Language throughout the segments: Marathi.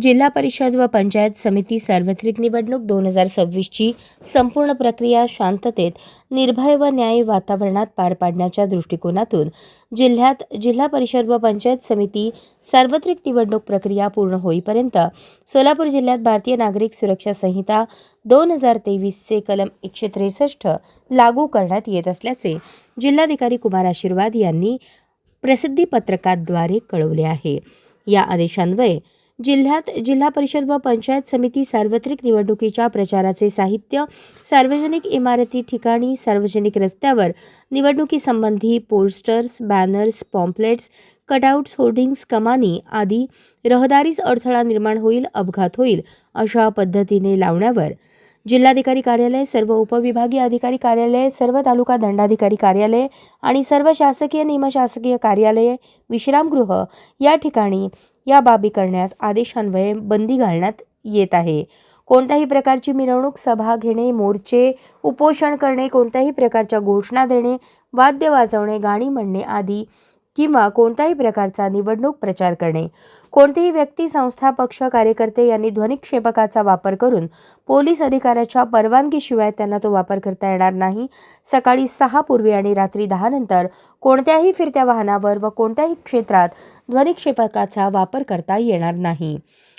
जिल्हा परिषद व पंचायत समिती सार्वत्रिक निवडणूक 2026ची संपूर्ण प्रक्रिया शांततेत, निर्भय व न्यायी वातावरणात पार पाडण्याच्या दृष्टिकोनातून जिल्ह्यात जिल्हा परिषद व पंचायत समिती सार्वत्रिक निवडणूक प्रक्रिया पूर्ण होईपर्यंत सोलापूर जिल्ह्यात भारतीय नागरिक सुरक्षा संहिता 2023चे कलम 163 लागू करण्यात येत असल्याचे जिल्हाधिकारी कुमार आशीर्वाद यांनी प्रसिद्धी पत्रकाद्वारे कळवले आहे। या आदेशान्वये जिल्ह्यात जिल्हा परिषद व पंचायत समिती सार्वत्रिक निवडणुकीच्या प्रचाराचे साहित्य सार्वजनिक इमारती ठिकाणी, सार्वजनिक रस्त्यावर निवडणुकीसंबंधी posters, banners, pamphlets, cutouts, hoardings, कमानी आदी रहदारीस अडथळा निर्माण होईल, अपघात होईल अशा पद्धतीने लावण्यावर जिल्हाधिकारी कार्यालय, सर्व उपविभागीय अधिकारी कार्यालय, सर्व तालुका दंडाधिकारी कार्यालय आणि सर्व शासकीय निमशासकीय कार्यालये, विश्रामगृह या ठिकाणी या बाबी करण्यास आदेशान्वये बंदी घालण्यात येत आहे। कोणत्याही प्रकारची मिरवणूक, सभा घेणे, मोर्चे, उपोषण करणे, कोणत्याही प्रकारच्या घोषणा देणे, वाद्य वाजवणे, गाणी म्हणणे आदी किंवा कोणत्याही प्रकारचा निवडणूक प्रचार करणे, कोणतीही व्यक्ती, संस्था, पक्ष, कार्यकर्ते यांनी ध्वनिक्षेपकाचा वापर करून पोलीस अधिकाऱ्याच्या परवानगीशिवाय त्यांना तो वापर करता येणार नाही। सकाळी 6 पूर्वी आणि रात्री 10 नंतर कोणत्याही फिरत्या वाहनावर व कोणत्याही क्षेत्रात ध्वनिक्षेपकाचा वापर करता येणार नाही।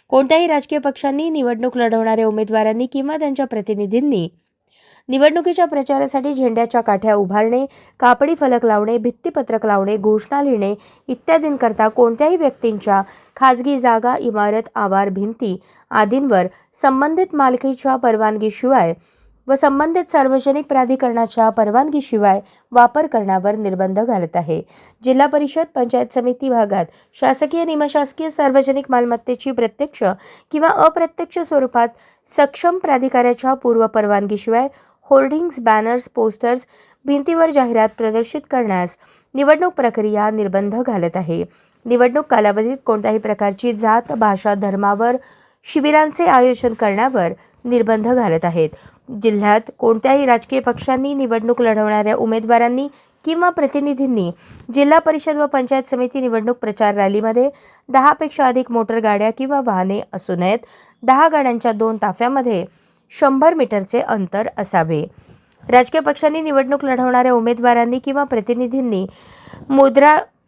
कोणत्याही राजकीय पक्षांनी, निवडणूक लढवणाऱ्या उमेदवारांनी किंवा त्यांच्या प्रतिनिधींनी निवडणुकीच्या प्रचारासाठी झेंड्याच्या काठ्या उभारणे, कापडी फलक लावणे, भित्तीपत्रक लावणे, घोषणा लिहिणे इत्यादींकरता कोणत्याही व्यक्तींच्या खाजगी जागा, इमारत, आवार, भिंती आदींवर संबंधित मालकीच्या परवानगीशिवाय व संबंधित सार्वजनिक प्राधिकरणाच्या परवानगीशिवाय वापर करण्यावर निर्बंध घालत आहे। जिल्हा परिषद, पंचायत समिती भागात शासकीय, निमशासकीय सार्वजनिक मालमत्तेची प्रत्यक्ष किंवा अप्रत्यक्ष स्वरूपात सक्षम प्राधिकाऱ्याच्या पूर्व परवानगीशिवाय होर्डिंग्स, बॅनर्स, पोस्टर्स, भिंतीवर जाहिरात प्रदर्शित करण्यास निवडणूक प्रक्रिया निर्बंध घालत आहे। निवडणूक कालावधीत कोणत्याही प्रकारची जात, भाषा, धर्मावर शिबिरांचे आयोजन करण्यावर निर्बंध घालत आहेत। जिल्ह्यात कोणत्याही राजकीय पक्षांनी, निवडणूक लढवणाऱ्या उमेदवारांनी किंवा प्रतिनिधींनी जिल्हा परिषद व पंचायत समिती निवडणूक प्रचार रॅलीमध्ये 10 पेक्षा अधिक मोटर गाड्या किंवा वाहने असू नयेत। 10 गाड्यांच्या 2 ताफ्यामध्ये 100 मीटरचे अंतर असावे। राजकीय पक्षांनी, निवडणूक लढवणाऱ्या उमेदवारांनी किंवा प्रतिनिधींनी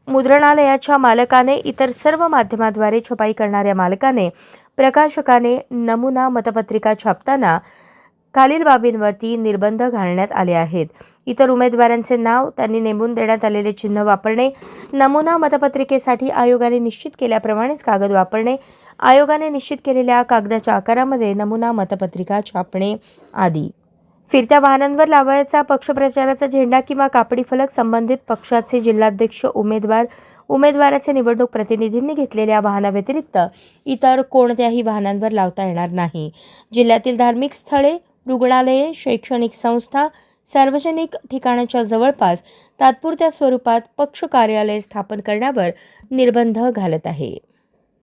मुद्रणालयाच्या मालकाने, इतर सर्व माध्यमाद्वारे छपाई करणाऱ्या मालकाने, प्रकाशकाने नमुना मतपत्रिका छापताना खालील बाबींवरती निर्बंध घालण्यात आले आहेत। इतर उमेदवारांचे नाव, त्यांनी नेमून देण्यात आलेले चिन्ह वापरणे, नमुना मतपत्रिकेसाठी आयोगाने निश्चित केल्याप्रमाणेच कागद वापरणे, आयोगाने निश्चित केलेल्या कागदाच्या आकारामध्ये नमुना मतपत्रिका छापणे आदी। फिरत्या वाहनांवर लावायचा पक्षप्रचाराचा झेंडा किंवा कापडी फलक संबंधित पक्षाचे जिल्हाध्यक्ष, उमेदवाराचे निवडणूक प्रतिनिधींनी घेतलेल्या वाहनाव्यतिरिक्त इतर कोणत्याही वाहनांवर लावता येणार नाही। जिल्ह्यातील धार्मिक स्थळे, रुग्णालये, शैक्षणिक संस्था, सार्वजनिक ठिकाणाच्या जवळपास तात्पुरत्या स्वरूपात पक्ष कार्यालय स्थापन करण्यावर निर्बंध घालत आहे।